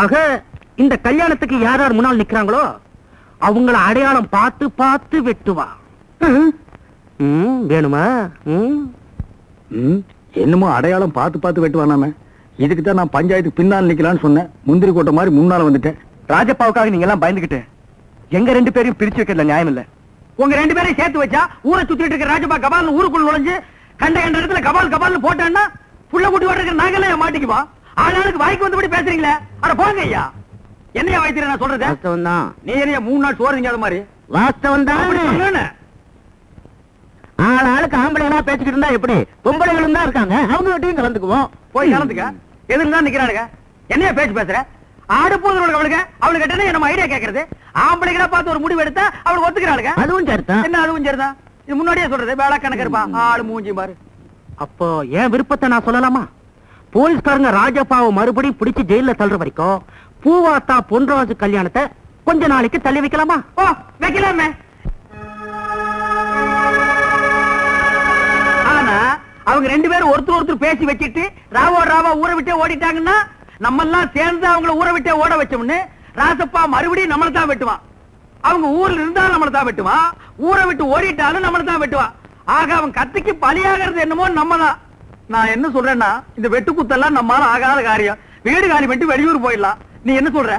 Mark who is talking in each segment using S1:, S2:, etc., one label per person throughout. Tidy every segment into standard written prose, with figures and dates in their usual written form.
S1: ஆக இந்த கல்யாணத்துக்கு யார் யார் முன்னால் நிக்கிறாங்களோ அவங்கள அடையாளம் பார்த்து பார்த்து வெட்டுவா. வேணுமா?
S2: என்னமோ அடையாளம் பார்த்து பார்த்து வெட்டுவானாம. இதுக்குதான் நான் பஞ்சாயத்துக்கு பின்னால் நிக்கலான்னு சொன்னேன். முந்திரி கோட்டை மாதிரி முன்னால வந்துட்டேன்.
S1: ராஜப்பாவுக்காக நீங்க எல்லாம் பயந்துகிட்டு எங்க 2 பேரையும் பிரிச்சு வைக்கிறதுல நியாயம் இல்ல. உங்க 2 பேரையும் சேர்த்து வச்சா ஊரை சுத்திட்டு இருக்க ராஜப்பா கபால் ஊருக்குள்ள நுழைஞ்சு கண்ட இடத்துல கபால் கபால்னு போட்டான்னா புள்ள குட்டி ஓடுற நாங்களே மாட்டிக்குவா. ஆளாளுக்கு வாய்க்கு வந்தபடி பேசுறீங்களே. அட போங்க ஐயா. என்னையா வைத்தியர் நான் சொல்றது?
S2: வாஸ்தவம் தான்.
S1: நீ என்னையா 3 நாள் சோறு திங்காத மாதிரி?
S2: வாஸ்தவம் தான். ஆளாளுக்கு ஆம்பளை எல்லாம் பேசிக்கிட்டு இருந்தா எப்படி? பொம்பளைகளும் தான் இருக்காங்க. அவங்க கிட்டையும் கலந்துக்குவோம்.
S1: போய் கலந்துக்க. எதுக்கு தான் நிக்கிறானுங்க? என்னையா பேச்சு பேசுற? ஆடு போதும் அவளுக்கு கிட்ட நம்ம ஐடியா கேட்கறது. ஆம்பளைகளா பார்த்து ஒரு முடிவு எடுத்தா அவளுக்கு ஒத்துக்கிறாளுங்க.
S2: அதுவும் சரிதான்.
S1: என்ன அதுவும் சரிதான்? இது முன்னாடியே சொல்றது. வேலை கணக்கு இருப்பா ஆளு மூஞ்சி பாரு. அப்போ என் விருப்பத்தை நான் சொல்லலாமா? போலீஸ்காரங்க ராஜப்பாவை மறுபடியும் பிடிச்சு ஜெயில தள்ளுற வரைக்கும் பூவாத்தா பொன்ராஜு கல்யாணத்தை கொஞ்ச நாளைக்கு தள்ளி வைக்கலாமா? ஓ வைக்கலாமே. ஆனா அவங்க 2 பேரும் ஒருத்தர் பேசி வச்சிட்டு ராவா ஊரை விட்டே ஓடிட்டாங்கன்னா நம்ம எல்லாம் சேர்ந்து அவங்கள ஊரை விட்டே ஓட வச்சோம்னு ராசப்பா மறுபடியும் நம்மள தான் வெட்டுவான். அவங்க ஊர்ல இருந்தாலும் நம்மள தான் வெட்டுவான். ஊரை விட்டு ஓடிட்டாலும் நம்மள தான் வெட்டுவான். ஆக அவன் கத்திக்கு பலியாகிறது என்னமோ நம்ம தான். நான் என்ன சொல்றேன்னா இந்த வெட்டுக்குத்தெல்லாம் நம்மால ஆகாத காரியம். வீடு காலி பண்ணிட்டு வெளியூர் போயிடலாம். நீ என்ன சொல்ற?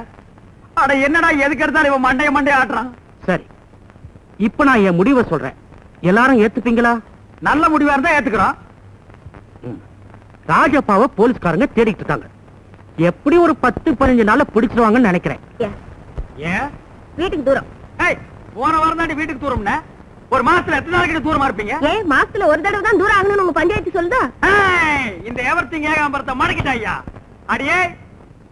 S1: அட என்னடா எதுக்கு எடுத்தாலும் இவன் மண்டைய ஆட்டுறான். சரி, இப்ப நான் என் முடிவை சொல்றேன். எல்லாரும் ஏத்துப்பீங்களா? நல்ல முடிவா இருந்தா ஏத்துக்கிறோம். ராஜப்பாவை போலீஸ்காரங்க தேடிட்டு இருக்காங்க. எப்படி ஒரு 10-15 நாள்ல பிடிச்சிருவாங்கன்னு நினைக்கிறேன். ஏன்
S3: வீட்டுக்கு தூரம்?
S1: போன வாரம் தான் வீட்டுக்கு தூரம்னா ஒரு மாசத்துல எத்தனை நாளைக்கு தூரமா இருப்பீங்க?
S3: மாசத்துல ஒரு தடவை தான் தூரம் ஆகணும்னு உங்க பஞ்சாயத்து சொல்லுதா?
S1: இந்த எவர்த்திங் ஏகாம்பரத்தை மடக்கிட்டாயா? அடியே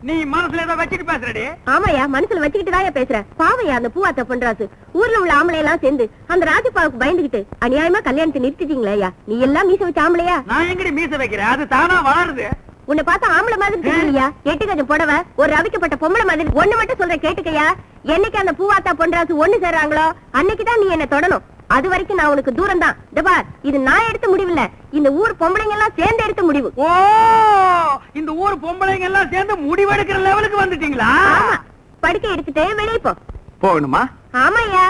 S1: நீ மனசுல ஏதோ வச்சுட்டு பேசுறடி.
S3: ஆமாயா, மனசுல வச்சுக்கிட்டு தான் பேசுறேன். பாவையா அந்த பூவாத்தா பொன்ராசு ஊர்ல உள்ள ஆம்பளை எல்லாம் சேர்ந்து அந்த ராஜப்பாவுக்கு பயந்துகிட்டு அநியாயமா கல்யாணத்தை நிறுத்திட்டீங்களா? நீ எல்லாம் மீச வச்ச ஆம்பளையா?
S1: நான் எங்கடி மீச வைக்கிறேன்? அது தானா வளருது.
S3: உன்னை பார்த்தா ஆம்பளை மாதிரி தெரியலையா? 8 கஜம் புடவை ஒரு ரவிக்கப்பட்ட பொம்பளை மாதிரி. ஒண்ணு மட்டும் சொல்ற கேட்டுக்கையா, என்னைக்கு அந்த பூவாத்தா பொன்ராசு ஒண்ணு சேர்றாங்களோ அன்னைக்குதான் நீ என்ன தொடணும். அது வரைக்கும் நான் உனக்கு தூரம் தான். இது நான் எடுத்த முடிவு இல்ல, இந்த ஊர் பொம்பளைங்க எல்லாம் சேர்ந்து எடுத்த முடிவு.
S1: ஓ, இந்த ஊர் பொம்பளைங்க எல்லாம் சேர்ந்து முடிவெடுக்கிற லெவலுக்கு வந்துட்டீங்களா?
S3: படுக்கை எடுத்துட்டு வெளியே போ.
S1: போகணுமா?
S3: ஆமாயா,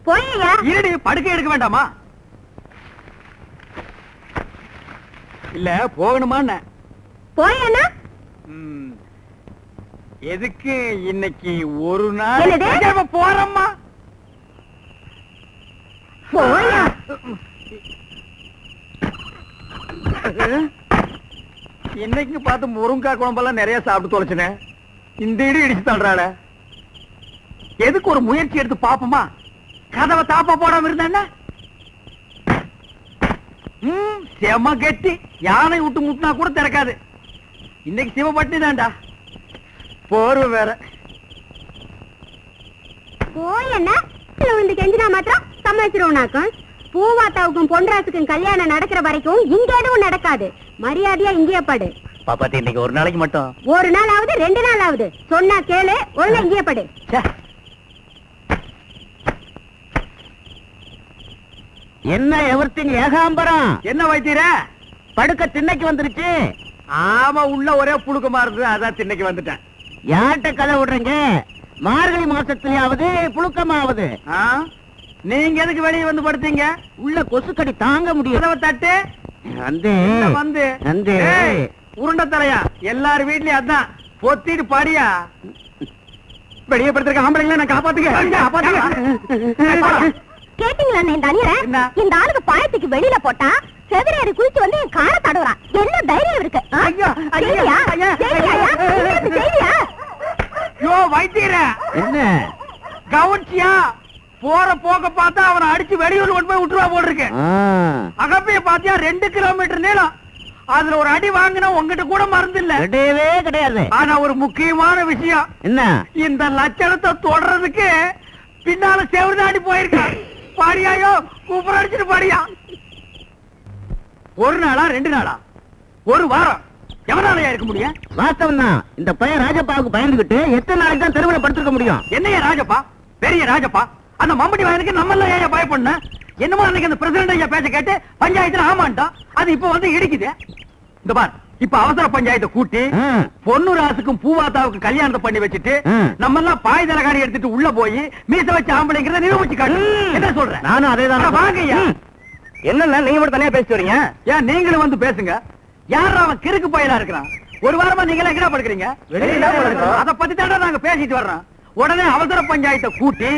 S3: போயா.
S1: இருடி, படுக்கை எடுக்க வேண்டாமா? இல்ல போகணுமா?
S3: போயேனா?
S1: எதுக்கு இன்னைக்கு ஒரு நாள் போறம்மா?
S3: போயா.
S1: இன்னைக்கு பார்த்து முருங்காய் குழம்பெல்லாம் நிறைய சாப்பிட்டு தொலைச்சுனேன். இந்த இடி இடிச்சு தள்ளுறாள. எதுக்கு ஒரு முயற்சி எடுத்து பாப்போமா? கதவை தாப்பா போடாம இருந்தா செம கெட்டி. யானை விட்டு முட்டினா கூட திறக்காது. இன்னைக்கு சிவப்பட்டி தான்டா. போர்வை வேற.
S3: போயன்னா வந்து கெஞ்சினா மாத்திரம் சமாளிச்சிருவோம்னாக்கும். பூவாத்தாவுக்கும் பொன்ராசுக்கும் கல்யாணம் நடக்கிற வரைக்கும் இங்க எதுவும் நடக்காது. மரியாதையா இங்கேயே படு.
S1: பாப்பாத்தி, இன்னைக்கு ஒரு நாளைக்கு மட்டும்.
S3: ஒரு நாள் ஆகுது, 2 நாள் ஆகுது. சொன்னா கேளு, ஒழுங்கா இங்கேயே படு.
S2: என்ன எவர்த்திங் ஏகாம்பரம்?
S1: என்ன வைத்தீர?
S2: படுக்க திண்ணைக்கு வந்துருச்சு.
S1: ஆமா, உள்ள ஒரே புழுக்கமா இருந்தது, அதான் திண்ணைக்கு வந்துட்டேன்.
S2: யார்கிட்ட கதை விடுறீங்க? மார்கழி மாசத்துலயாவது புழுக்கமாவது.
S1: நீங்க எதுக்கு வெளியே வந்து படுத்தீங்க?
S2: உள்ள கொசுக்கடி தாங்க முடியும்.
S1: தட்டு வந்து உருண்ட தலையா எல்லாரும் வீட்லயும் அதான் பொத்திட்டு பாடியா. வெளியே படுத்திருக்க ஆம்பளைங்கள நான் காப்பாத்துக்க.
S3: கேட்டீங்களா இந்த அணியரை? இந்த ஆளுக்கு பாயத்துக்கு வெளியில போட்டா செவரேறி குளிச்சு வந்து என் காரை தடுறான். என்ன தைரியம் இருக்கு?
S1: வைத்தீர
S2: என்ன
S1: கவனிச்சியா? போற போக்க பார்த்தா அவனை அடிச்சு வெளியூர் கொண்டு போய் விட்டுருவா போல் இருக்கு. அகப்பைய பாத்தியா 2 கிலோமீட்டர் நீளம். அதுல ஒரு அடி வாங்கினா உங்ககிட்ட கூட மருந்து இல்ல.
S2: கிடையவே கிடையாது.
S1: ஆனா ஒரு முக்கியமான விஷயம்
S2: என்ன?
S1: இந்த லட்சணத்தை தொடர்றதுக்கு பின்னால செவருதாடி போயிருக்கான். பாடியாயோ கூப்பிட அடிச்சுட்டு பாடியா. ஒரு நாளா 2 நாளா ஒரு வாரம் எவனாலயா இருக்க முடியும்?
S2: வாஸ்தவம் தான். இந்த பையன் ராஜப்பாவுக்கு பயந்துகிட்டு எத்தனை நாளைக்கு தான் தெருவில் படுத்திருக்க முடியும்?
S1: என்னையா ராஜப்பா, பெரிய ராஜப்பா, அந்த மம்பட்டி வாயனுக்கு நம்ம எல்லாம் ஏன் பயப்படன? என்னமோ அன்னைக்கு அந்த பிரசிடண்ட் ஐயா பேச்ச கேட்டு பஞ்சாயத்துல ஆமான்ட்டான். அது இப்ப வந்து இடிக்குது. இந்த பார், இப்ப அவசர பஞ்சாயத்தை கூட்டி பொண்ணு ராசுக்கும் பூவாத்தாவுக்கும் கல்யாணத்தை பண்ணி வச்சுட்டு நம்ம எல்லாம் பாய் தலகாணி எடுத்துட்டு உள்ள போய் மீச வச்ச ஆம்பளைங்கிறத நிரூபிச்சு காட்டு. என்ன சொல்ற?
S2: நானும் அதேதான்.
S1: வாங்க ஐயா.
S2: என்ன நீங்க மட்டும் தனியா பேசிட்டு வரீங்க?
S1: ஏன் நீங்களும் வந்து பேசுங்க. யார் அவன் கிறுக்கு பயலா இருக்கிறான்? ஒரு வாரமா நீங்க எல்லாம் எங்கடா படுக்கிறீங்க? அத பத்தி தானே நாங்க பேசிட்டு வர்றோம். உடனே அவசர பஞ்சாயத்தை கூட்டி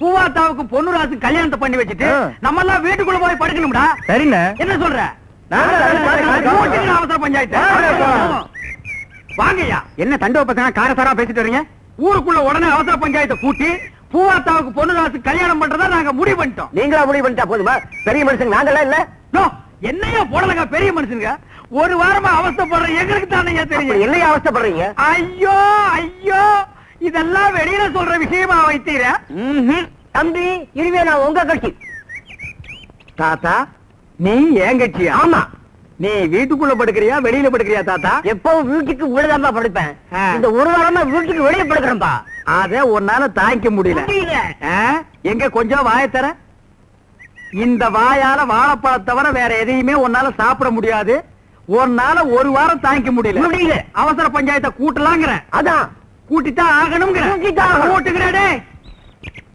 S1: பூவாத்தாவுக்கு பொண்ணு ராசுக்கு கல்யாணத்தை பண்ணி வச்சுட்டு நம்ம எல்லாம் வீட்டுக்குள்ள போய் படுக்கணும்டா.
S2: சரிங்க.
S1: என்ன சொல்ற? அவசர பஞ்சாயத்து வாங்கய்யா.
S2: என்ன தண்டோ பசங்க காரசாரா பேசிட்டு வரீங்க?
S1: ஊருக்குள்ள உடனே அவசர பஞ்சாயத்தை கூட்டி பூவாத்தாவுக்கு பொண்ணு ராசுக்கு கல்யாணம் பண்றதா நாங்க முடிவு பண்ணிட்டோம்.
S2: நீங்களா முடிவு பண்ணிட்டா போதுமா? பெரிய மனுஷங்க நாங்கெல்லாம் இல்ல.
S1: நோ, என்னையா போடலங்க பெரிய மனுஷனுங்க. ஒரு வாரமா அவஸ்தைப்படுற எங்களுக்கு தானே தெரியும்.
S2: என்னையா அவஸ்தைப்படுறீங்க?
S1: ஐயோ ஐயோ, இதெல்லாம் வெளியில சொல்ற விஷயமா வைத்தீர?
S2: தம்பி, இனிமே நான் உங்க கட்சி.
S1: தாத்தா, நீ ஏன் கட்சியா?
S2: ஆமா.
S1: நீ வீட்டுக்குள்ள படுக்கிறியா வெளியில படுக்கிறியா தாத்தா?
S2: எப்பவும் வீட்டுக்கு உள்ளதான் படுப்பேன். இந்த ஒரு வாரமா வீட்டுக்கு வெளியே படுக்கிறேன்பா.
S1: அத உன்னால தாங்கிக்க முடியல. எங்க கொஞ்சம் வாய தர. இந்த வாயால வாழைப்பழம் தவிர வேற எதையுமே உன்னால சாப்பிட முடியாது. உன்னால ஒரு வாரம் தாங்கிக்க முடியல. அவசர பஞ்சாயத்தை கூட்டலாங்கிற.
S2: அதான்
S1: கூட்டித்தான் ஆகணுங்கிற. கூட்டுங்கிறே.